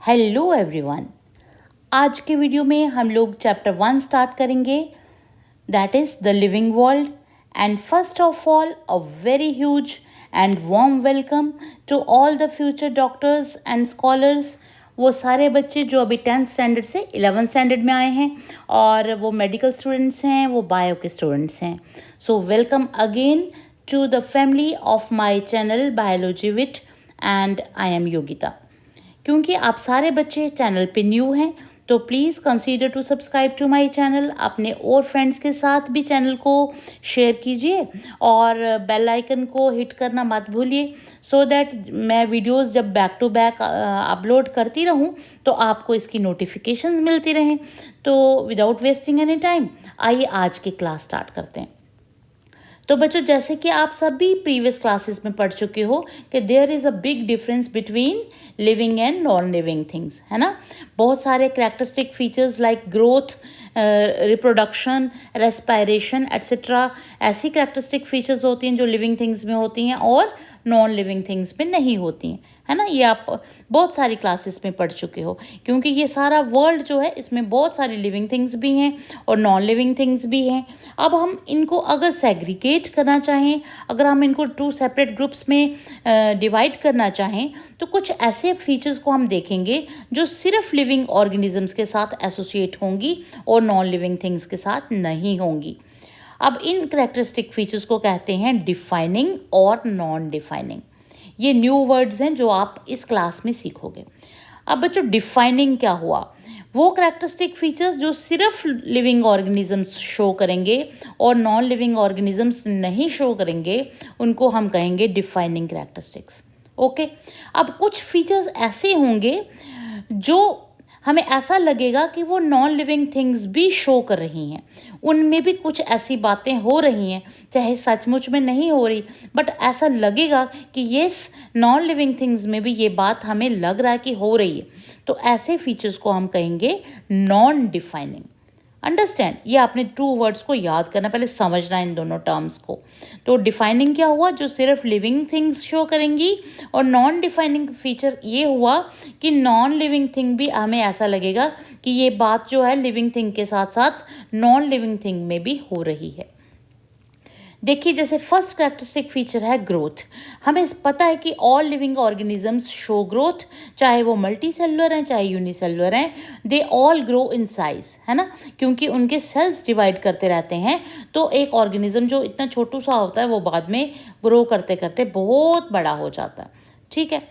Hello everyone. आज के video में हम लोग चैप्टर 1 स्टार्ट करेंगे, that is the living world. And first of all a very huge and warm welcome to all the future doctors and scholars. वो सारे बच्चे जो अभी 10th स्टैंडर्ड से 11th स्टैंडर्ड में आए हैं और वो मेडिकल स्टूडेंट्स हैं, वो बायो के स्टूडेंट्स हैं। So welcome again to the family of my channel biology with and I am Yogita. क्योंकि आप सारे बच्चे चैनल पे न्यू हैं तो please consider to subscribe to my channel. अपने और फ्रेंड्स के साथ भी चैनल को शेयर कीजिए और बेल आइकन को हिट करना मत भूलिए, सो दैट मैं वीडियोस जब बैक टू बैक अपलोड करती रहूं तो आपको इसकी नोटिफिकेशंस मिलती रहें। तो विदाउट वेस्टिंग एनी टाइम आइए आज की क्लास स्टार्ट करते हैं। तो बच्चों, जैसे कि आप सभी प्रीवियस क्लासेस में पढ़ चुके हो कि there is a big difference between living and non living things, है ना। बहुत सारे characteristic features like growth, reproduction, respiration etcetera, ऐसी कैरेक्टरिस्टिक फीचर्स होती हैं जो लिविंग थिंग्स में होती हैं और नॉन लिविंग थिंग्स में नहीं होती हैं, है ना। ये आप बहुत सारी क्लासेस में पढ़ चुके हो, क्योंकि ये सारा वर्ल्ड जो है इसमें बहुत सारी लिविंग थिंग्स भी हैं और नॉन लिविंग थिंग्स भी हैं। अब हम इनको अगर सेग्रीगेट करना चाहें, अगर हम इनको 2 सेपरेट ग्रुप्स में डिवाइड करना चाहें तो कुछ ऐसे फीचर्स को हम देखेंगे जो सिर्फ लिविंग ऑर्गेनिजम्स के साथ एसोसिएट होंगी और नॉन लिविंग थिंग्स के साथ नहीं होंगी। अब इन कैरेक्टरिस्टिक फीचर्स को कहते हैं डिफाइनिंग और नॉन डिफाइनिंग। ये न्यू वर्ड्स हैं जो आप इस क्लास में सीखोगे। अब बच्चों, डिफाइनिंग क्या हुआ? वो कैरेक्टरिस्टिक फीचर्स जो सिर्फ लिविंग ऑर्गेनिजम्स शो करेंगे और नॉन लिविंग ऑर्गेनिजम्स नहीं शो करेंगे, उनको हम कहेंगे डिफाइनिंग कैरेक्टरिस्टिक्स। ओके। अब कुछ फीचर्स ऐसे होंगे जो हमें ऐसा लगेगा कि वो नॉन लिविंग थिंग्स भी शो कर रही हैं, उनमें भी कुछ ऐसी बातें हो रही हैं, चाहे सचमुच में नहीं हो रही, बट ऐसा लगेगा कि येस, नॉन लिविंग थिंग्स में भी ये बात हमें लग रहा है कि हो रही है। तो ऐसे फीचर्स को हम कहेंगे नॉन डिफाइनिंग। अंडरस्टैंड? ये आपने 2 वर्ड्स को याद करना, पहले समझना इन दोनों टर्म्स को। तो डिफाइनिंग क्या हुआ? जो सिर्फ लिविंग थिंग्स शो करेंगी, और नॉन डिफाइनिंग फीचर ये हुआ कि नॉन लिविंग थिंग भी हमें ऐसा लगेगा कि ये बात जो है लिविंग थिंग के साथ साथ नॉन लिविंग थिंग में भी हो रही है। देखिए, जैसे फर्स्ट कैरेक्टरिस्टिक फीचर है ग्रोथ। हमें पता है कि all living organisms show growth, चाहे वो मल्टी सेलुलर हैं चाहे यूनिसेलुलर हैं, they all grow in size, है ना, क्योंकि उनके सेल्स डिवाइड करते रहते हैं। तो एक ऑर्गेनिज्म जो इतना छोटू सा होता है वो बाद में ग्रो करते करते बहुत बड़ा हो जाता है। ठीक है।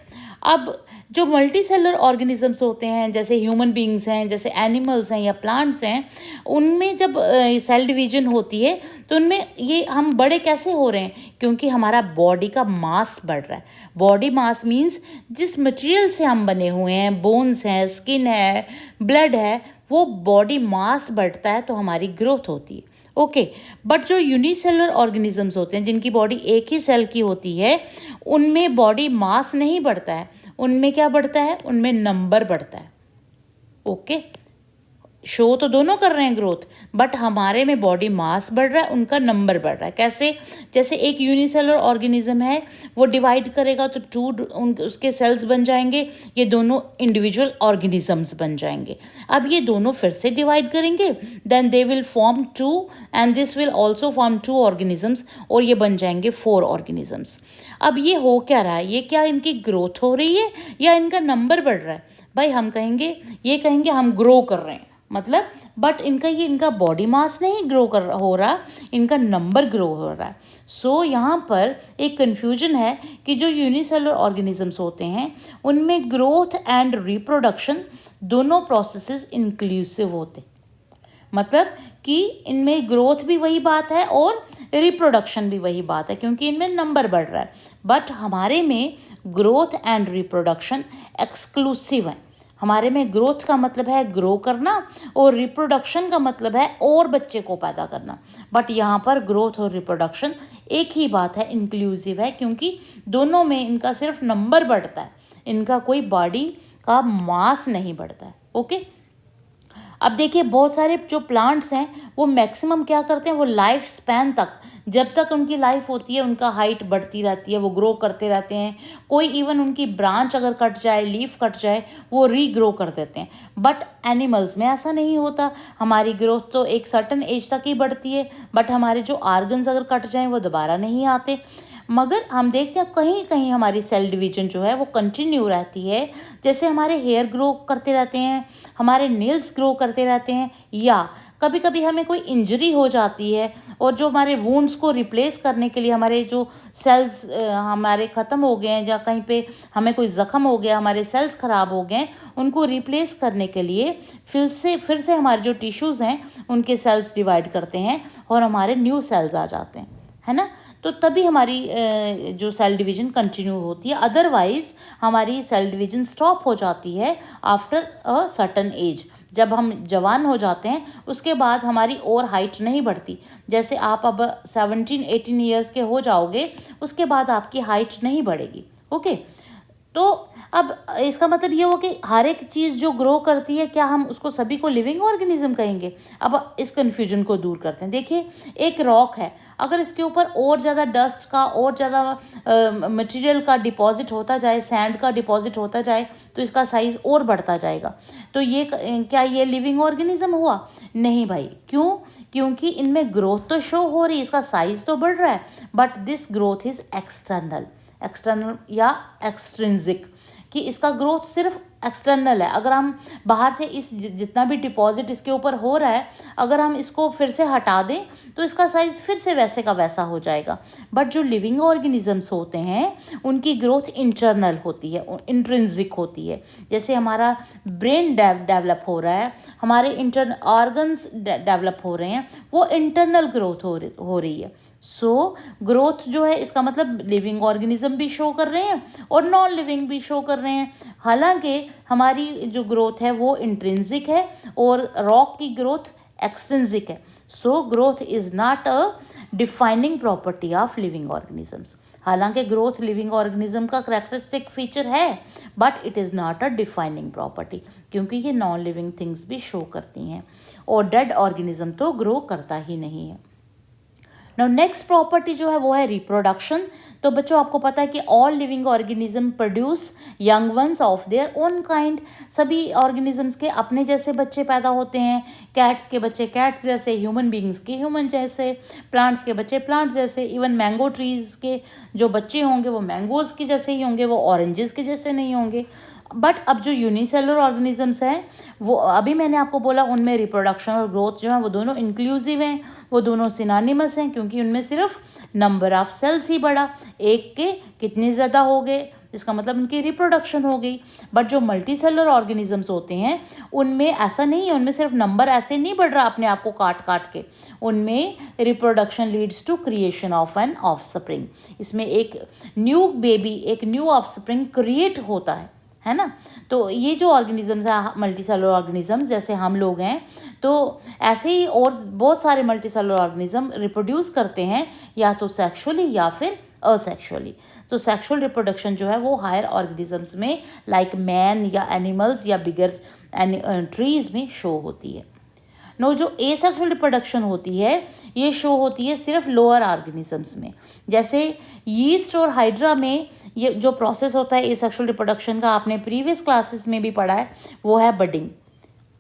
अब जो मल्टी सेलुलर ऑर्गेनिजम्स होते हैं, जैसे ह्यूमन बींग्स हैं, जैसे एनिमल्स हैं या प्लांट्स हैं, उनमें जब सेल डिवीजन होती है तो उनमें ये हम बड़े कैसे हो रहे हैं? क्योंकि हमारा बॉडी का मास बढ़ रहा है। बॉडी मास मीन्स जिस मटेरियल से हम बने हुए हैं, बोन्स हैं, स्किन है, ब्लड है, वो बॉडी मास बढ़ता है तो हमारी ग्रोथ होती है। ओके। बट जो यूनिसेलुलर ऑर्गेनिजम्स होते हैं, जिनकी बॉडी एक ही सेल की होती है, उनमें बॉडी मास नहीं बढ़ता है। उनमें क्या बढ़ता है? उनमें नंबर बढ़ता है। ओके। शो तो दोनों कर रहे हैं ग्रोथ, बट हमारे में बॉडी मास बढ़ रहा है, उनका नंबर बढ़ रहा है। कैसे? जैसे एक यूनिसेलुलर ऑर्गेनिज्म है, वो डिवाइड करेगा तो 2 उसके सेल्स बन जाएंगे, ये दोनों इंडिविजुअल ऑर्गेनिजम्स बन जाएंगे। अब ये दोनों फिर से डिवाइड करेंगे, then they will form 2 and this will also form 2 organisms, और ये बन जाएंगे 4 ऑर्गेनिजम्स। अब ये हो क्या रहा है? ये क्या इनकी ग्रोथ हो रही है या इनका नंबर बढ़ रहा है? भाई हम कहेंगे, ये कहेंगे हम ग्रो कर रहे हैं, मतलब, बट इनका बॉडी मास नहीं हो रहा, इनका नंबर ग्रो हो रहा है। सो यहाँ पर एक कन्फ्यूजन है कि जो यूनिसेलुलर ऑर्गेनिजम्स होते हैं उनमें ग्रोथ एंड रिप्रोडक्शन दोनों प्रोसेसेस इंक्लूसिव होते हैं। मतलब कि इनमें ग्रोथ भी वही बात है और रिप्रोडक्शन भी वही बात है, क्योंकि इनमें नंबर बढ़ रहा है। बट हमारे में ग्रोथ एंड रिप्रोडक्शन एक्सक्लूसिव है। हमारे में ग्रोथ का मतलब है ग्रो करना और रिप्रोडक्शन का मतलब है और बच्चे को पैदा करना। बट यहाँ पर ग्रोथ और रिप्रोडक्शन एक ही बात है, इंक्लूसिव है, क्योंकि दोनों में इनका सिर्फ नंबर बढ़ता है, इनका कोई बॉडी का मास नहीं बढ़ता है। ओके। अब देखिए बहुत सारे जो प्लांट्स हैं वो मैक्सिमम क्या करते हैं, वो लाइफ स्पैन तक, जब तक उनकी लाइफ होती है उनका हाइट बढ़ती रहती है, वो ग्रो करते रहते हैं। कोई इवन उनकी ब्रांच अगर कट जाए, लीफ कट जाए, वो रीग्रो कर देते हैं। बट एनिमल्स में ऐसा नहीं होता, हमारी ग्रोथ तो एक सर्टन एज तक ही बढ़ती है, बट हमारे जो आर्गन्स अगर कट जाएं वो दोबारा नहीं आते। मगर हम देखते हैं कहीं कहीं हमारी सेल डिवीजन जो है वो कंटिन्यू रहती है। जैसे हमारे हेयर ग्रो करते रहते हैं, हमारे नेल्स ग्रो करते रहते हैं, या कभी कभी हमें कोई इंजरी हो जाती है और जो हमारे वुंड्स को रिप्लेस करने के लिए हमारे जो सेल्स हमारे ख़त्म हो गए हैं, या कहीं पे हमें कोई ज़ख्म हो गया, हमारे सेल्स ख़राब हो गए हैं, उनको रिप्लेस करने के लिए फिर से हमारे जो टिश्यूज़ हैं उनके सेल्स डिवाइड करते हैं और हमारे न्यू सेल्स आ जाते हैं, है ना। तो तभी हमारी जो सेल डिवीजन कंटिन्यू होती है। अदरवाइज हमारी सेल डिवीजन स्टॉप हो जाती है आफ्टर अ सर्टन एज। जब हम जवान हो जाते हैं उसके बाद हमारी और हाइट नहीं बढ़ती। जैसे आप अब 17-18 ईयर्स के हो जाओगे, उसके बाद आपकी हाइट नहीं बढ़ेगी। ओके, तो अब इसका मतलब ये हो कि हर एक चीज़ जो ग्रो करती है, क्या हम उसको सभी को लिविंग ऑर्गेनिज्म कहेंगे? अब इस कन्फ्यूजन को दूर करते हैं। देखिए एक रॉक है, अगर इसके ऊपर और ज़्यादा डस्ट का और ज़्यादा मटेरियल का डिपॉजिट होता जाए, सैंड का डिपॉजिट होता जाए, तो इसका साइज़ और बढ़ता जाएगा। तो ये क्या ये लिविंग ऑर्गेनिज्म हुआ? नहीं भाई। क्यों? क्योंकि इनमें ग्रोथ तो शो हो रही है, इसका साइज़ तो बढ़ रहा है, but this growth is external या एक्सट्रिंसिक, कि इसका ग्रोथ सिर्फ एक्सटर्नल है। अगर हम बाहर से इस जितना भी डिपॉजिट इसके ऊपर हो रहा है, अगर हम इसको फिर से हटा दें तो इसका साइज़ फिर से वैसे का वैसा हो जाएगा। बट जो लिविंग ऑर्गेनिजम्स होते हैं उनकी ग्रोथ इंटरनल होती है, इंट्रिंसिक होती है। जैसे हमारा ब्रेन डेवलप हो रहा है, हमारे इंटरनल ऑर्गन्स डेवलप हो रहे हैं, वो इंटरनल ग्रोथ हो रही है। सो ग्रोथ जो है इसका मतलब लिविंग ऑर्गेनिज्म भी शो कर रहे हैं और नॉन लिविंग भी शो कर रहे हैं। हालांकि हमारी जो ग्रोथ है वो इंट्रिंसिक है और रॉक की ग्रोथ एक्सट्रिंसिक है। So growth is not a defining property of living organisms. हालांकि ग्रोथ लिविंग ऑर्गेनिज्म का करेक्टरिस्टिक फीचर है, but it is not a defining property, क्योंकि ये नॉन लिविंग थिंग्स भी शो करती हैं और डेड ऑर्गेनिज्म तो ग्रो करता ही नहीं है। नाउ नेक्स्ट प्रॉपर्टी जो है वो है रिप्रोडक्शन। तो बच्चों आपको पता है कि all living organism produce young ones of their own kind. सभी ऑर्गेनिजम्स के अपने जैसे बच्चे पैदा होते हैं। कैट्स के बच्चे कैट्स जैसे, ह्यूमन बींग्स के ह्यूमन जैसे, प्लांट्स के बच्चे प्लांट्स जैसे। इवन मैंगो ट्रीज़ के जो बच्चे होंगे वो मैंगोज़ के जैसे ही होंगे, वो ऑरेंजेस के जैसे नहीं होंगे। बट अब जो यूनिसेलुलर ऑर्गेनिजम्स हैं वो अभी मैंने आपको बोला उनमें रिप्रोडक्शन और ग्रोथ जो है वो दोनों इंक्लूसिव हैं, वो दोनों सिनोनिमस हैं, क्योंकि उनमें सिर्फ नंबर ऑफ सेल्स ही बढ़ा, एक के कितने ज़्यादा हो गए, इसका मतलब उनकी रिप्रोडक्शन हो गई। बट जो मल्टी सेलुलर ऑर्गेनिजम्स होते हैं उनमें ऐसा नहीं है, उनमें सिर्फ नंबर ऐसे नहीं बढ़ रहा अपने आप को काट काट के, उनमें reproduction leads to creation of an offspring. इसमें एक न्यू बेबी, एक न्यू ऑफस्प्रिंग क्रिएट होता है ना। तो ये जो ऑर्गेनिजम्स है मल्टी सेलुलर ऑर्गेनिजम्स, जैसे हम लोग हैं, तो ऐसे ही और बहुत सारे मल्टी सेलुलर ऑर्गेनिज्म रिप्रोड्यूस करते हैं, या तो सेक्सुअली या फिर असेक्सुअली। तो सेक्सुअल रिप्रोडक्शन जो है वो हायर ऑर्गेनिजम्स में लाइक मैन या एनिमल्स या बिगर ट्रीज में शो होती है। नो जो एसेक्सुअल रिप्रोडक्शन होती है ये शो होती है सिर्फ लोअर ऑर्गेनिजम्स में। जैसे यीस्ट और हाइड्रा में ये जो प्रोसेस होता है एसेक्सुअल रिप्रोडक्शन का, आपने प्रीवियस क्लासेस में भी पढ़ा है, वो है बडिंग,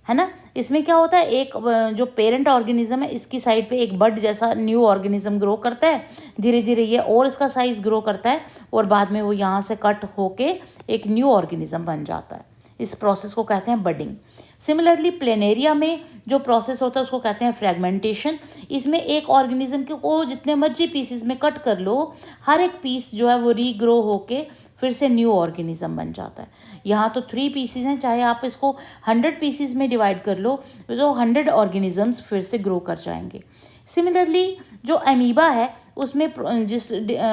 है ना। इसमें क्या होता है, एक जो पेरेंट ऑर्गेनिज्म है इसकी साइड पे एक बड जैसा न्यू ऑर्गेनिज्म ग्रो करता है, धीरे धीरे ये और इसका साइज ग्रो करता है और बाद में वो यहाँ से कट होके एक न्यू ऑर्गेनिज्म बन जाता है। इस प्रोसेस को कहते हैं बडिंग। सिमिलरली प्लेनेरिया में जो प्रोसेस होता है उसको कहते हैं फ्रेगमेंटेशन। इसमें एक ऑर्गेनिज्म को जितने मर्जी पीसीज में कट कर लो, हर एक पीस जो है वो रीग्रो होके फिर से न्यू ऑर्गेनिज्म बन जाता है। यहाँ तो 3 पीसीज हैं, चाहे आप इसको 100 पीसीज में डिवाइड कर लो तो 100 ऑर्गेनिजम्स फिर से ग्रो कर जाएंगे। सिमिलरली जो अमीबा है उसमें जिस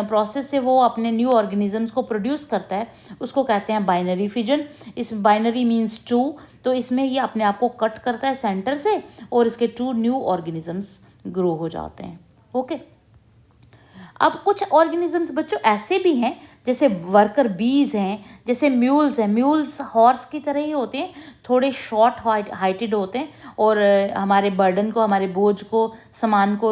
प्रोसेस से वो अपने न्यू ऑर्गेनिजम्स को प्रोड्यूस करता है उसको कहते हैं बाइनरी फिजन। इस बाइनरी मीन्स 2, तो इसमें ये अपने आप को कट करता है सेंटर से और इसके 2 न्यू ऑर्गेनिजम्स ग्रो हो जाते हैं। ओके, अब कुछ ऑर्गेनिजम्स बच्चों ऐसे भी हैं जैसे वर्कर बीज हैं, जैसे म्यूल्स हैं, म्यूल्स हॉर्स की तरह ही होते हैं, थोड़े शॉर्ट हाइटेड होते हैं और हमारे बर्डन को, हमारे बोझ को, सामान को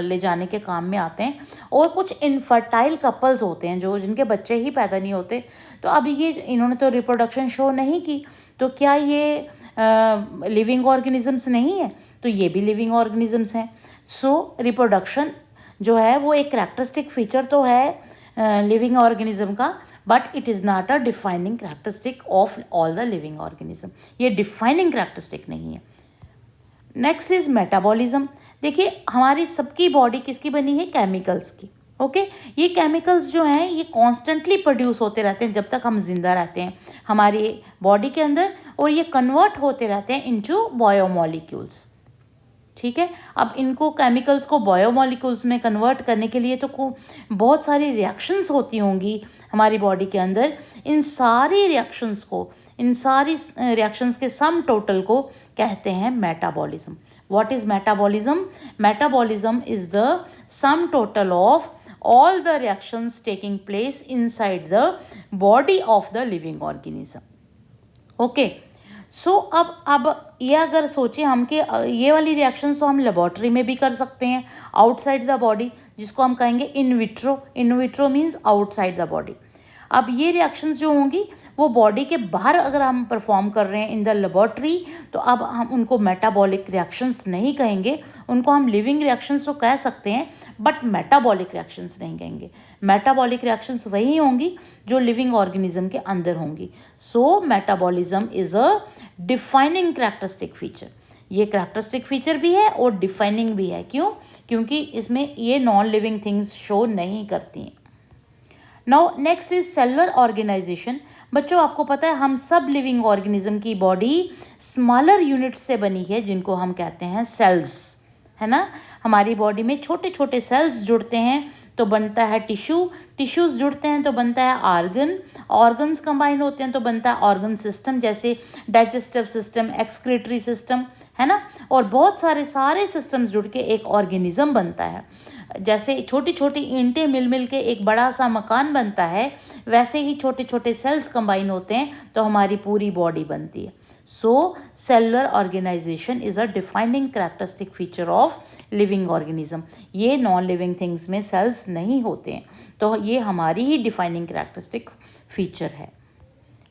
ले जाने के काम में आते हैं। और कुछ इनफर्टाइल कपल्स होते हैं जो जिनके बच्चे ही पैदा नहीं होते। तो अब ये इन्होंने तो रिप्रोडक्शन शो नहीं की, तो क्या ये लिविंग ऑर्गेनिजम्स नहीं है? तो ये भी लिविंग ऑर्गेनिजम्स हैं। सो रिप्रोडक्शन जो है वो एक करैक्टरिस्टिक फीचर तो है लिविंग ऑर्गेनिज्म का, but it is not a defining characteristic of all the living organism. ये डिफाइनिंग करैक्टरिस्टिक नहीं है। Next is metabolism. देखिए हमारी सबकी बॉडी किसकी बनी है? केमिकल्स की। ओके ये केमिकल्स जो हैं ये कॉन्स्टेंटली प्रोड्यूस होते रहते हैं जब तक हम जिंदा रहते हैं हमारी बॉडी के अंदर, और ये कन्वर्ट होते रहते हैं इनटू बायोमोलिक्यूल्स। ठीक है, अब इनको केमिकल्स को बायोमोलिक्यूल्स में कन्वर्ट करने के लिए तो बहुत सारी रिएक्शंस होती होंगी हमारी बॉडी के अंदर। इन सारी रिएक्शंस के सम टोटल को कहते हैं metabolism. What is metabolism? Metabolism is the sum total of all the reactions taking place inside the body of the living organism. Okay so अब ये अगर सोचें हम कि ये वाली रिएक्शंस तो हम लेबॉर्ट्री में भी कर सकते हैं आउटसाइड द बॉडी, जिसको हम कहेंगे in vitro. In vitro means outside the body. अब ये रिएक्शंस जो होंगी वो बॉडी के बाहर अगर हम परफॉर्म कर रहे हैं इन द लेबॉर्ट्री, तो अब हम उनको मेटाबॉलिक रिएक्शंस नहीं कहेंगे, उनको हम लिविंग रिएक्शंस तो कह सकते हैं बट मेटाबॉलिक रिएक्शंस नहीं कहेंगे। मेटाबॉलिक रिएक्शंस वही होंगी जो लिविंग ऑर्गेनिज्म के अंदर होंगी। So metabolism is a defining characteristic feature. ये करैक्टरिस्टिक फीचर भी है और डिफाइनिंग भी है। क्यों? क्योंकि इसमें ये नॉन लिविंग थिंग्स शो नहीं करती हैं। Now next is cellular organisation. बच्चों आपको पता है हम सब लिविंग ऑर्गेनिज्म की बॉडी स्मॉलर यूनिट से बनी है जिनको हम कहते हैं सेल्स, है ना। हमारी बॉडी में छोटे छोटे सेल्स जुड़ते हैं तो बनता है टिश्यू, टिश्यूज़ जुड़ते हैं तो बनता है ऑर्गन, ऑर्गन्स कंबाइन होते हैं तो बनता है ऑर्गन सिस्टम, जैसे डाइजेस्टिव सिस्टम, एक्सक्रीटरी सिस्टम, है ना। और बहुत सारे सिस्टम्स जुड़ के एक ऑर्गेनिज्म बनता है। जैसे छोटी छोटी ईंटें मिल के एक बड़ा सा मकान बनता है, वैसे ही छोटे छोटे सेल्स कंबाइन होते हैं तो हमारी पूरी बॉडी बनती है। So cellular organisation is a defining characteristic feature of living organism. ये नॉन लिविंग थिंग्स में सेल्स नहीं होते हैं, तो ये हमारी ही डिफाइनिंग करैक्टरिस्टिक फीचर है।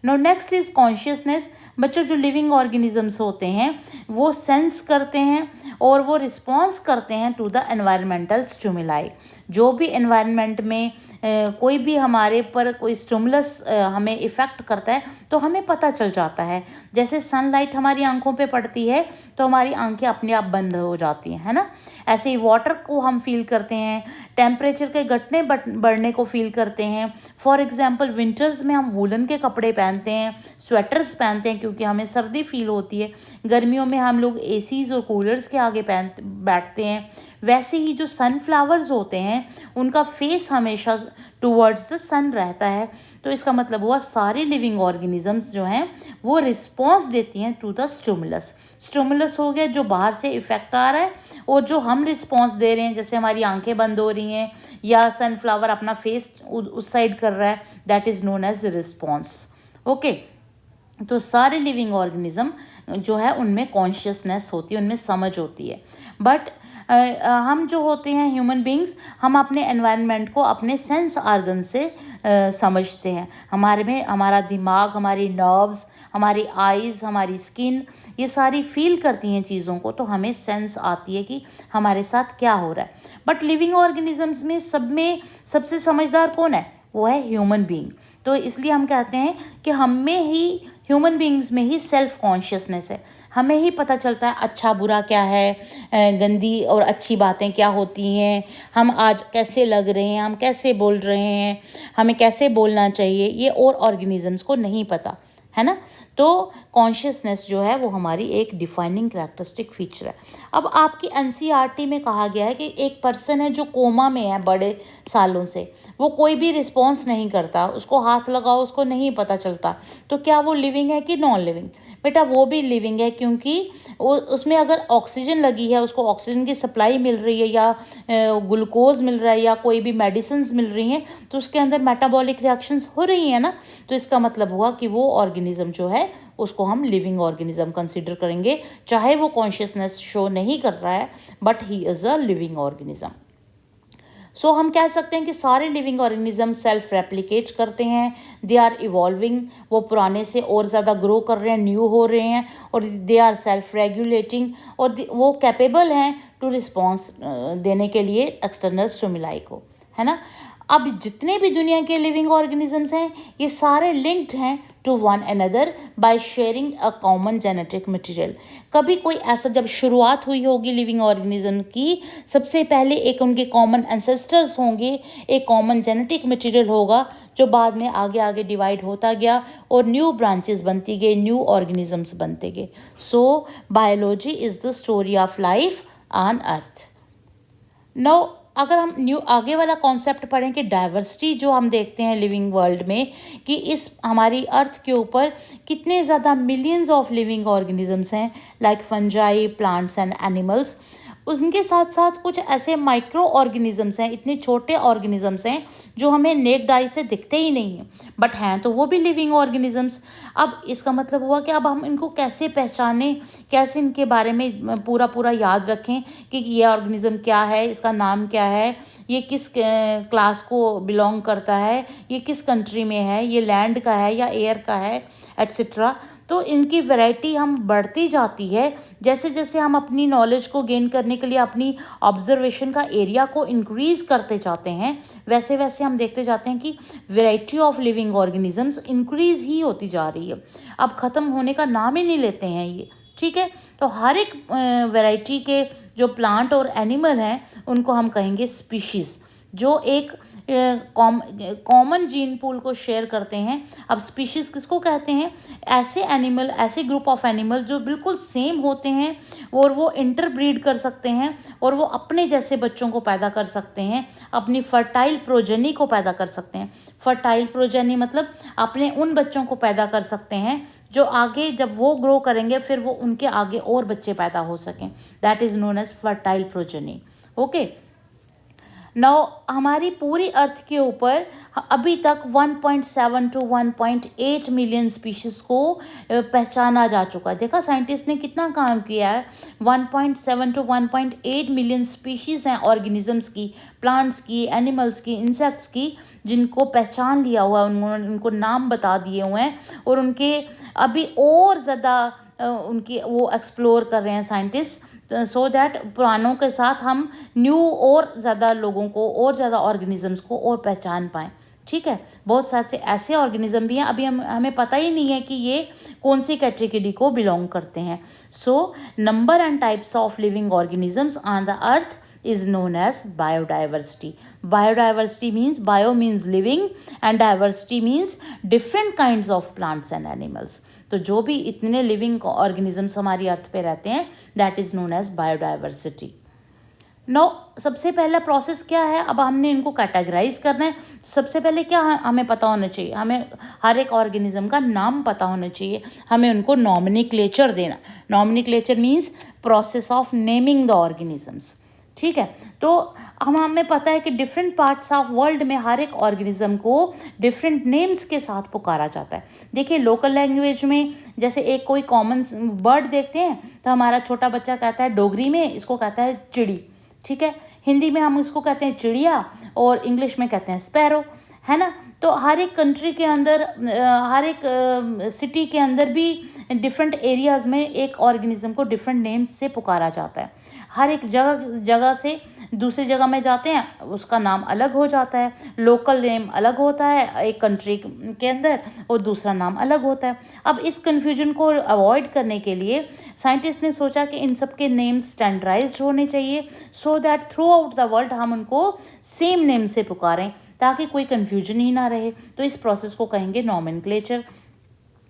Now next is consciousness. बच्चों जो लिविंग ऑर्गेनिजम्स होते हैं वो सेंस करते हैं और वो रिस्पॉन्स करते हैं टू द एनवायरमेंटल स्टिमुलाई। जो भी एनवायरनमेंट में कोई भी हमारे पर कोई स्टिमुलस हमें इफ़ेक्ट करता है तो हमें पता चल जाता है। जैसे सनलाइट हमारी आंखों पे पड़ती है तो हमारी आंखें अपने आप बंद हो जाती हैं, है ना। ऐसे ही वाटर को हम फील करते हैं, टेम्परेचर के घटने बढ़ने को फील करते हैं। फॉर एग्जांपल विंटर्स में हम वूलन के कपड़े पहनते हैं, स्वेटर्स पहनते हैं क्योंकि हमें सर्दी फील होती है। गर्मियों में हम लोग एसीज़ और कूलर्स के आगे बैठते हैं। वैसे ही जो सनफ्लावर्स होते हैं उनका फेस हमेशा टूवर्ड्स द सन रहता है। तो इसका मतलब हुआ सारे लिविंग ऑर्गेनिजम्स जो हैं वो रिस्पॉन्स देती हैं टू द स्टिमुलस। स्टिमुलस हो गया जो बाहर से इफ़ेक्ट आ रहा है, और जो हम रिस्पॉन्स दे रहे हैं जैसे हमारी आंखें बंद हो रही हैं या सनफ्लावर अपना फेस उस साइड कर रहा है, that is known as response. Okay, तो सारे लिविंग ऑर्गेनिज्म जो है उनमें कॉन्शियसनेस होती है, उनमें समझ होती है। बट हम जो होते हैं ह्यूमन बींग्स, हम अपने एनवायरनमेंट को अपने सेंस ऑर्गन से समझते हैं। हमारे में हमारा दिमाग, हमारी नर्व्स, हमारी आइज़, हमारी स्किन, ये सारी फील करती हैं चीज़ों को, तो हमें सेंस आती है कि हमारे साथ क्या हो रहा है। बट लिविंग ऑर्गेनिजम्स में सबसे समझदार कौन है? वो है ह्यूमन बींग। तो इसलिए हम कहते हैं कि ह्यूमन बींग्स में ही सेल्फ कॉन्शियसनेस है। हमें ही पता चलता है अच्छा बुरा क्या है, गंदी और अच्छी बातें क्या होती हैं, हम आज कैसे लग रहे हैं, हम कैसे बोल रहे हैं, हमें कैसे बोलना चाहिए, ये और ऑर्गेनिजम्स को नहीं पता, है ना। तो कॉन्शियसनेस जो है वो हमारी एक डिफाइनिंग करैक्टरिस्टिक फीचर है। अब आपकी एनसीईआरटी में कहा गया है कि एक पर्सन है जो कोमा में है बड़े सालों से, वो कोई भी रिस्पॉन्स नहीं करता, उसको हाथ लगाओ उसको नहीं पता चलता, तो क्या वो लिविंग है कि नॉन लिविंग? बेटा वो भी लिविंग है, क्योंकि उसमें अगर ऑक्सीजन लगी है, उसको ऑक्सीजन की सप्लाई मिल रही है या ग्लूकोज मिल रहा है या कोई भी मेडिसिन्स मिल रही हैं, तो उसके अंदर मेटाबॉलिक रिएक्शंस हो रही हैं ना, तो इसका मतलब हुआ कि वो ऑर्गेनिज्म जो है उसको हम लिविंग ऑर्गेनिज्म कंसीडर करेंगे, चाहे वो कॉन्शियसनेस शो नहीं कर रहा है, but he is a living organism. So हम कह सकते हैं कि सारे लिविंग ऑर्गेनिज्म सेल्फ रेप्लिकेट करते हैं, दे आर इवॉल्विंग, वो पुराने से और ज़्यादा ग्रो कर रहे हैं, न्यू हो रहे हैं, और दे आर सेल्फ रेगुलेटिंग, और वो कैपेबल हैं टू रिस्पॉन्स देने के लिए एक्सटर्नल स्टिमुलाई को, है ना। अब जितने भी दुनिया के लिविंग ऑर्गेनिजम्स हैं, ये सारे लिंक्ड हैं to one another by sharing a common genetic material. कभी कोई ऐसा जब शुरुआत हुई होगी लिविंग ऑर्गेनिज्म की, सबसे पहले एक उनके कॉमन एंसेस्टर्स होंगे, एक कॉमन जेनेटिक मटेरियल होगा जो बाद में आगे आगे डिवाइड होता गया और न्यू ब्रांचेस बनती गई, न्यू ऑर्गेनिजम्स बनते गए। So biology is the story of life on earth. Now अगर हम न्यू आगे वाला कॉन्सेप्ट पढ़ें कि डाइवर्सिटी जो हम देखते हैं लिविंग वर्ल्ड में, कि इस हमारी अर्थ के ऊपर कितने ज़्यादा मिलियंस ऑफ लिविंग ऑर्गेनिजम्स हैं, like fungi, plants and animals. उनके साथ साथ कुछ ऐसे माइक्रो ऑर्गेनिजम्स हैं, इतने छोटे ऑर्गेनिजम्स हैं जो हमें नेक्ड आई से दिखते ही नहीं हैं, बट हैं तो वो भी लिविंग ऑर्गेनिजम्स। अब इसका मतलब हुआ कि अब हम इनको कैसे पहचानें, कैसे इनके बारे में पूरा पूरा याद रखें कि ये ऑर्गेनिज्म क्या है, इसका नाम क्या है, ये किस क्लास को बिलोंग करता है, ये किस कंट्री में है, ये लैंड का है या एयर का है, एट्सेट्रा। तो इनकी वैरायटी हम बढ़ती जाती है जैसे जैसे हम अपनी नॉलेज को गेन करने के लिए अपनी ऑब्जर्वेशन का एरिया को इंक्रीज़ करते जाते हैं, वैसे वैसे हम देखते जाते हैं कि variety of living organisms increase ही होती जा रही है, अब ख़त्म होने का नाम ही नहीं लेते हैं ये। ठीक है, तो हर एक वैरायटी के जो प्लांट और एनिमल हैं उनको हम कहेंगे स्पीशीज़, जो एक कॉमन जीन पूल को शेयर करते हैं। अब स्पीशीज़ किसको कहते हैं? ऐसे एनिमल, ऐसे ग्रुप ऑफ एनिमल जो बिल्कुल सेम होते हैं और वो इंटरब्रीड कर सकते हैं और वो अपने जैसे बच्चों को पैदा कर सकते हैं, अपनी फर्टाइल प्रोजेनी को पैदा कर सकते हैं। फर्टाइल प्रोजेनी मतलब अपने उन बच्चों को पैदा कर सकते हैं जो आगे जब वो ग्रो करेंगे फिर वो उनके आगे और बच्चे पैदा हो सकें, that is known as fertile progeny. Okay, now हमारी पूरी अर्थ के ऊपर अभी तक 1.7 टू 1.8 मिलियन स्पीशीज़ को पहचाना जा चुका है। देखा साइंटिस्ट ने कितना काम किया है, 1.7 टू 1.8 मिलियन स्पीशीज़ हैं ऑर्गेनिजम्स की, प्लांट्स की, एनिमल्स की, इंसेक्ट्स की, जिनको पहचान लिया हुआ है, उन्होंने उनको नाम बता दिए हुए हैं और उनके अभी और ज़्यादा उनकी वो एक्सप्लोर कर रहे हैं साइंटिस्ट, सो दैट पुरानों के साथ हम न्यू और ज़्यादा लोगों को और ज़्यादा ऑर्गेनिजम्स को और पहचान पाएँ। ठीक है, बहुत सारे ऐसे ऑर्गेनिज्म भी हैं अभी हमें पता ही नहीं है कि ये कौन सी कैटेगरी को बिलोंग करते हैं। So number and types of living organisms on the earth is known as biodiversity. Biodiversity means bio means living and diversity means different kinds of plants and animals. तो जो भी इतने लिविंग ऑर्गेनिजम्स हमारी अर्थ पे रहते हैं that is known as biodiversity. No सबसे पहला प्रोसेस क्या है, अब हमने इनको कैटेगराइज करना है। सबसे पहले क्या हमें पता होना चाहिए, हमें हर एक ऑर्गेनिज्म का नाम पता होना चाहिए, हमें उनको नॉमिनिक्लेचर देना। Nomenclature means process of naming the organisms. ठीक है, तो हमें पता है कि डिफरेंट पार्ट्स ऑफ वर्ल्ड में हर एक ऑर्गेनिज्म को डिफरेंट नेम्स के साथ पुकारा जाता है। देखिए लोकल लैंग्वेज में जैसे एक कोई कॉमन बर्ड देखते हैं तो हमारा छोटा बच्चा कहता है डोगरी में इसको कहता है चिड़ी। ठीक है, हिंदी में हम इसको कहते हैं चिड़िया और इंग्लिश में कहते हैं स्पैरो, है ना। तो हर एक कंट्री के अंदर, हर एक सिटी के अंदर भी डिफरेंट एरियाज़ में एक ऑर्गेनिज्म को डिफरेंट नेम्स से पुकारा जाता है। हर एक जगह से दूसरी जगह में जाते हैं उसका नाम अलग हो जाता है, लोकल नेम अलग होता है एक कंट्री के अंदर और दूसरा नाम अलग होता है। अब इस कन्फ्यूजन को अवॉइड करने के लिए साइंटिस्ट ने सोचा कि इन सब के नेम्स स्टैंडर्डाइज्ड होने चाहिए so that through out the world हम उनको सेम नेम से पुकारें ताकि कोई कन्फ्यूजन ही ना रहे। तो इस प्रोसेस को कहेंगे नॉमेनक्लेचर।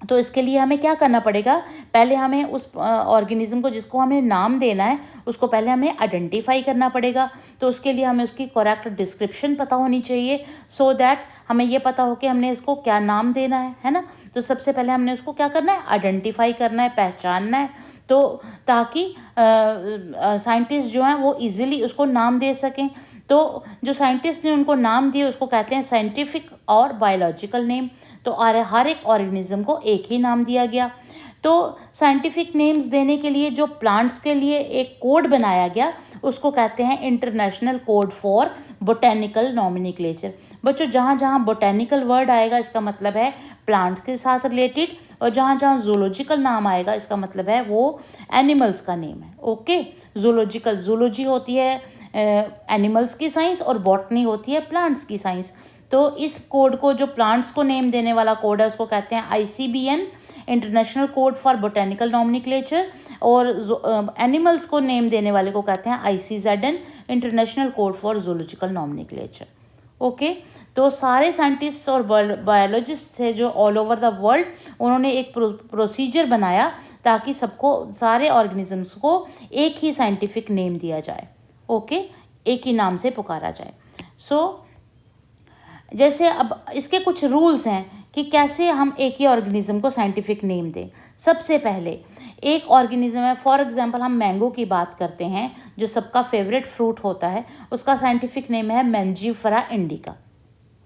तो इसके लिए हमें क्या करना पड़ेगा, पहले हमें उस ऑर्गेनिज्म को जिसको हमें नाम देना है उसको पहले हमें आइडेंटिफाई करना पड़ेगा। तो उसके लिए हमें उसकी करेक्ट डिस्क्रिप्शन पता होनी चाहिए सो दैट हमें ये पता हो कि हमने इसको क्या नाम देना है ना। तो सबसे पहले हमने उसको क्या करना है, आइडेंटिफाई करना है, पहचानना है। तो ताकि साइंटिस्ट जो हैं वो इजीली उसको नाम दे सकें। तो जो साइंटिस्ट ने उनको नाम दिए उसको कहते हैं साइंटिफिक और बायोलॉजिकल नेम। तो हर एक ऑर्गेनिज्म को एक ही नाम दिया गया। तो साइंटिफिक नेम्स देने के लिए जो प्लांट्स के लिए एक कोड बनाया गया उसको कहते हैं international code for botanical nomenclature. बच्चों जहाँ जहाँ बोटेनिकल वर्ड आएगा इसका मतलब है प्लांट्स के साथ रिलेटेड, और जहाँ जहाँ जूलॉजिकल नाम आएगा इसका मतलब है वो एनिमल्स का नेम है। ओके, जूलॉजिकल, जूलॉजी होती है एनिमल्स की साइंस और बॉटनी होती है प्लांट्स की साइंस। तो इस कोड को, जो प्लांट्स को नेम देने वाला कोड है, उसको कहते हैं ICBN, international code for botanical nomenclature, और एनिमल्स को नेम देने वाले को कहते हैं ICZN, international code for zoological nomenclature. Okay, तो सारे साइंटिस्ट और बायोलॉजिस्ट थे जो ऑल ओवर द वर्ल्ड, उन्होंने एक प्रोसीजर बनाया ताकि सबको, सारे ऑर्गेनिजम्स को एक ही साइंटिफिक नेम दिया जाए। ओके, एक ही नाम से पुकारा जाए। सो जैसे अब इसके कुछ रूल्स हैं कि कैसे हम एक ही ऑर्गेनिज्म को साइंटिफिक नेम दें। सबसे पहले एक ऑर्गेनिज्म है, फॉर एग्जांपल हम मैंगो की बात करते हैं जो सबका फेवरेट फ्रूट होता है, उसका साइंटिफिक नेम है मैंजीफेरा इंडिका।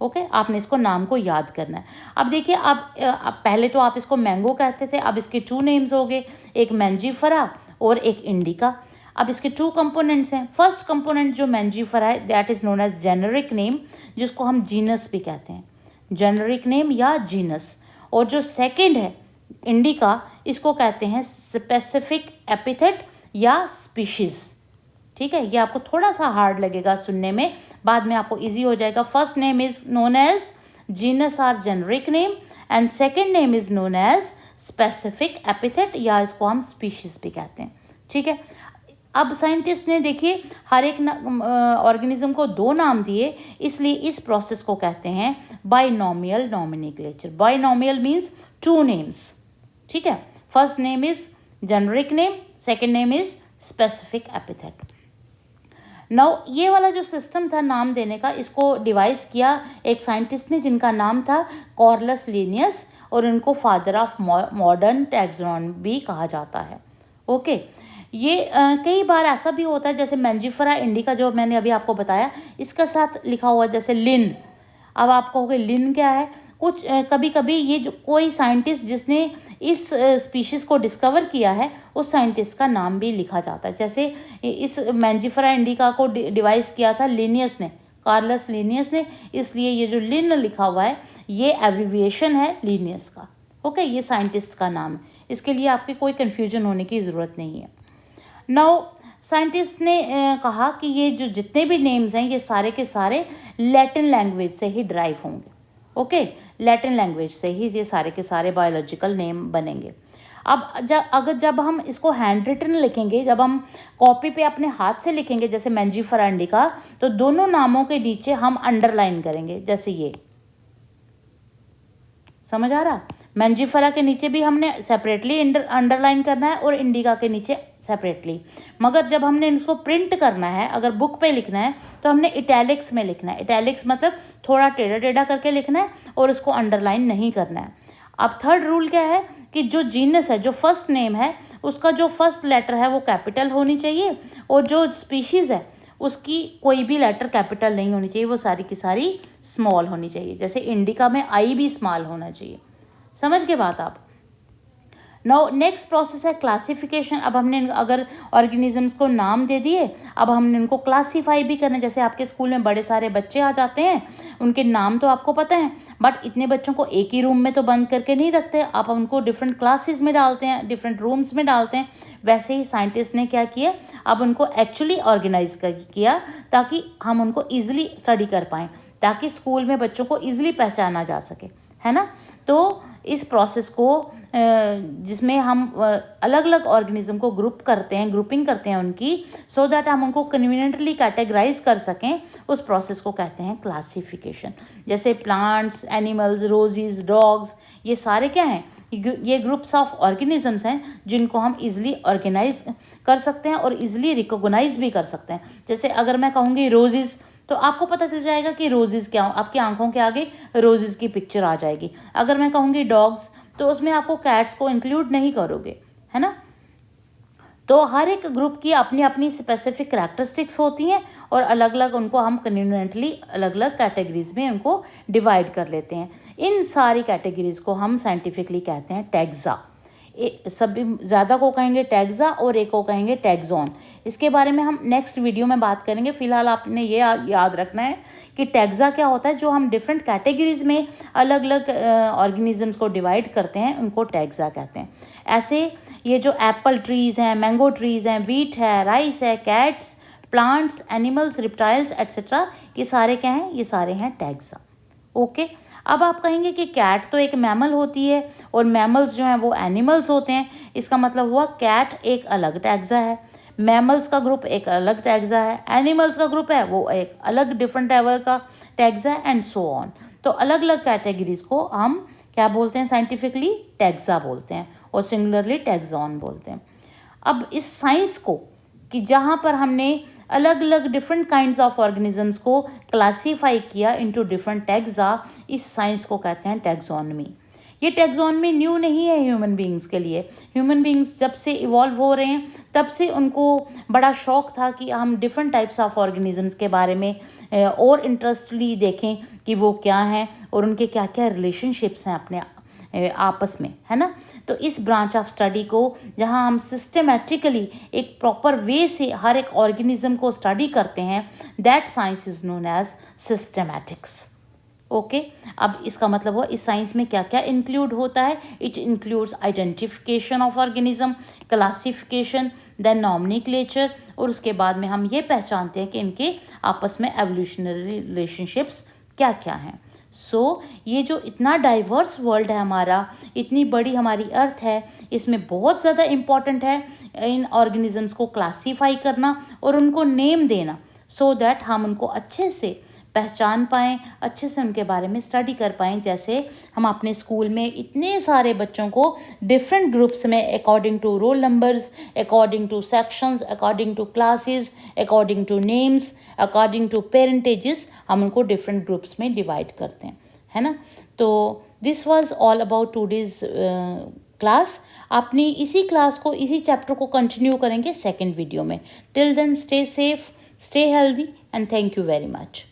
ओके, आपने इसको नाम को याद करना है। अब देखिए, अब पहले तो आप इसको मैंगो कहते थे, अब इसके 2 नेम्स हो गए, एक मैंजीफेरा और एक इंडिका। अब इसके 2 कंपोनेंट्स हैं। फर्स्ट कंपोनेंट जो मैंजीफेरा है that is known as generic name, जिसको हम जीनस भी कहते हैं, जेनरिक नेम या जीनस। और जो सेकंड है इंडिका, इसको कहते हैं स्पेसिफिक एपिथेट या स्पीशीज़। ठीक है, ये आपको थोड़ा सा हार्ड लगेगा सुनने में, बाद में आपको इजी हो जाएगा। First name is known as genus और generic name, and second name is known as specific epithet, या इसको हम स्पीशीज़ भी कहते हैं। ठीक है, अब साइंटिस्ट ने देखिए हर एक ऑर्गेनिज्म को 2 नाम दिए, इसलिए इस प्रोसेस को कहते हैं binomial nomenclature. Binomial means 2 names. ठीक है, first name is generic name, second name is specific epithet. Now ये वाला जो सिस्टम था नाम देने का, इसको डिवाइस किया एक साइंटिस्ट ने जिनका नाम था कॉर्लस लिनियस, और इनको फादर ऑफ मॉडर्न टैक्सोनॉमी भी कहा जाता है। ओके, ये कई बार ऐसा भी होता है, जैसे मैंजीफेरा इंडिका जो मैंने अभी आपको बताया, इसका साथ लिखा हुआ जैसे लिन। अब आप कहोगे लिन क्या है? कुछ कभी कभी ये जो कोई साइंटिस्ट जिसने इस स्पीशीज़ को डिस्कवर किया है, उस साइंटिस्ट का नाम भी लिखा जाता है। जैसे इस मैंजीफेरा इंडिका को डिवाइस किया था लिनियस ने, कार्लस लिनियस ने, इसलिए ये जो लिन लिखा हुआ है ये एब्रिविएशन है लिनियस का। ओके, ये साइंटिस्ट का नाम है, इसके लिए आपके कोई कन्फ्यूजन होने की ज़रूरत नहीं है। नाउ साइंटिस्ट ने कहा कि ये जो जितने भी नेम्स हैं ये सारे के सारे लैटिन लैंग्वेज से ही ड्राइव होंगे। ओके, लैटिन लैंग्वेज से ही ये सारे के सारे बायोलॉजिकल नेम बनेंगे। अब जब हम इसको हैंड रिटन लिखेंगे, जब हम कॉपी पे अपने हाथ से लिखेंगे जैसे मैंजीफेरा इंडिका, तो दोनों नामों के नीचे हम अंडरलाइन करेंगे, जैसे ये, समझ आ रहा? मैंजीफेरा के नीचे भी हमने सेपरेटली अंडरलाइन करना है और इंडिका के नीचे सेपरेटली। मगर जब हमने इसको प्रिंट करना है, अगर बुक पे लिखना है, तो हमने इटैलिक्स में लिखना है। इटैलिक्स मतलब थोड़ा टेढ़ा टेढ़ा करके लिखना है और इसको अंडरलाइन नहीं करना है। अब थर्ड रूल क्या है कि जो जीनस है, जो फर्स्ट नेम है, उसका जो फर्स्ट लेटर है वो कैपिटल होनी चाहिए, और जो स्पीशीज़ है उसकी कोई भी लेटर कैपिटल नहीं होनी चाहिए, वो सारी की सारी स्मॉल होनी चाहिए। जैसे इंडिका में आई भी स्मॉल होना चाहिए। समझ के बात आप? नाउ नेक्स्ट प्रोसेस है क्लासिफिकेशन। अब हमने अगर ऑर्गेनिजम्स को नाम दे दिए, अब हमने उनको क्लासीफाई भी करना है। जैसे आपके स्कूल में बड़े सारे बच्चे आ जाते हैं, उनके नाम तो आपको पता है, बट इतने बच्चों को एक ही रूम में तो बंद करके नहीं रखते, आप उनको डिफरेंट क्लासेस में डालते हैं, डिफरेंट रूम्स में डालते हैं। वैसे ही साइंटिस्ट ने क्या किया, अब उनको एक्चुअली ऑर्गेनाइज किया ताकि हम उनको ईजिली स्टडी कर पाएँ, ताकि स्कूल में बच्चों को ईजिली पहचाना जा सके, है ना। तो इस प्रोसेस को जिसमें हम अलग अलग ऑर्गेनिज्म को ग्रुप करते हैं, ग्रुपिंग करते हैं उनकी, सो दैट हम उनको कन्वीनियंटली कैटेगराइज कर सकें, उस प्रोसेस को कहते हैं क्लासिफिकेशन। जैसे प्लांट्स, एनिमल्स, रोजीज, डॉग्स, ये सारे क्या हैं, ये ग्रुप्स ऑफ ऑर्गेनिजम्स हैं जिनको हम इजीली ऑर्गेनाइज कर सकते हैं और इजीली रिकॉग्नाइज भी कर सकते हैं। जैसे अगर मैं कहूँगी रोजीज, तो आपको पता चल जाएगा कि रोजेज़ क्या हो, आपकी आंखों के आगे रोजेज़ की पिक्चर आ जाएगी। अगर मैं कहूँगी डॉग्स, तो उसमें आपको कैट्स को इंक्लूड नहीं करोगे, है ना। तो हर एक ग्रुप की अपनी अपनी स्पेसिफिक करैक्टरिस्टिक्स होती हैं और अलग अलग उनको हम कन्वीनियंटली अलग अलग कैटेगरीज में उनको डिवाइड कर लेते हैं। इन सारी कैटेगरीज को हम साइंटिफिकली कहते हैं टैक्सा। सभी ज़्यादा को कहेंगे टैक्सा और एक को कहेंगे टैक्सॉन। इसके बारे में हम नेक्स्ट वीडियो में बात करेंगे। फिलहाल आपने ये याद रखना है कि टैक्सा क्या होता है, जो हम डिफरेंट कैटेगरीज में अलग अलग ऑर्गेनिजम्स को डिवाइड करते हैं उनको टैक्सा कहते हैं। ऐसे ये जो एप्पल ट्रीज़ हैं, मैंगो ट्रीज़ हैं, वीट है, राइस है, cats, plants, animals, reptiles etcetera, ये सारे क्या हैं, ये सारे हैं टैक्सा। ओके। अब आप कहेंगे कि कैट तो एक मैमल होती है और मैमल्स जो हैं वो एनिमल्स होते हैं। इसका मतलब हुआ कैट एक अलग टैक्सा है, मैमल्स का ग्रुप एक अलग टैक्सा है, एनिमल्स का ग्रुप है वो एक अलग डिफरेंट लेवल का टैक्सा है, एंड सो ऑन। तो अलग अलग कैटेगरीज को हम क्या बोलते हैं, साइंटिफिकली टैक्सा बोलते हैं और सिंगुलरली टैक्सॉन बोलते हैं। अब इस साइंस को कि जहाँ पर हमने अलग अलग डिफरेंट काइंड्स ऑफ ऑर्गेनिजम्स को क्लासीफाई किया इनटू डिफरेंट टैक्सा, इस साइंस को कहते हैं टैक्सोनमी। ये टैक्सोनमी न्यू नहीं है ह्यूमन बींग्स के लिए। ह्यूमन बींग्स जब से इवॉल्व हो रहे हैं तब से उनको बड़ा शौक था कि हम डिफरेंट टाइप्स ऑफ ऑर्गेनिजम्स के बारे में और इंटरेस्टली देखें कि वो क्या हैं और उनके क्या क्या रिलेशनशिप्स हैं अपने आपस में, है ना। तो इस ब्रांच ऑफ स्टडी को जहां हम सिस्टमेटिकली एक प्रॉपर वे से हर एक ऑर्गेनिज्म को स्टडी करते हैं, that science is known as systematics. Okay. अब इसका मतलब हुआ इस साइंस में क्या क्या इंक्लूड होता है। It includes identification of organism, classification, then nomenclature, और उसके बाद में हम ये पहचानते हैं कि इनके आपस में एवोल्यूशनरी रिलेशनशिप्स क्या क्या हैं। ये जो इतना डाइवर्स वर्ल्ड है हमारा, इतनी बड़ी हमारी अर्थ है, इसमें बहुत ज़्यादा इम्पॉर्टेंट है इन ऑर्गेनिजम्स को क्लासीफाई करना और उनको नेम देना, सो दैट हम उनको अच्छे से पहचान पाएँ, अच्छे से उनके बारे में स्टडी कर पाएँ। जैसे हम अपने स्कूल में इतने सारे बच्चों को डिफरेंट ग्रुप्स में according to roll numbers, according to sections, according to classes, according to names, according to parentages, हम उनको डिफरेंट ग्रुप्स में डिवाइड करते हैं, है ना। तो this was all about today's class. अपनी इसी क्लास को, इसी चैप्टर को कंटिन्यू करेंगे सेकेंड वीडियो में। Till then stay safe, stay healthy, and thank you very much.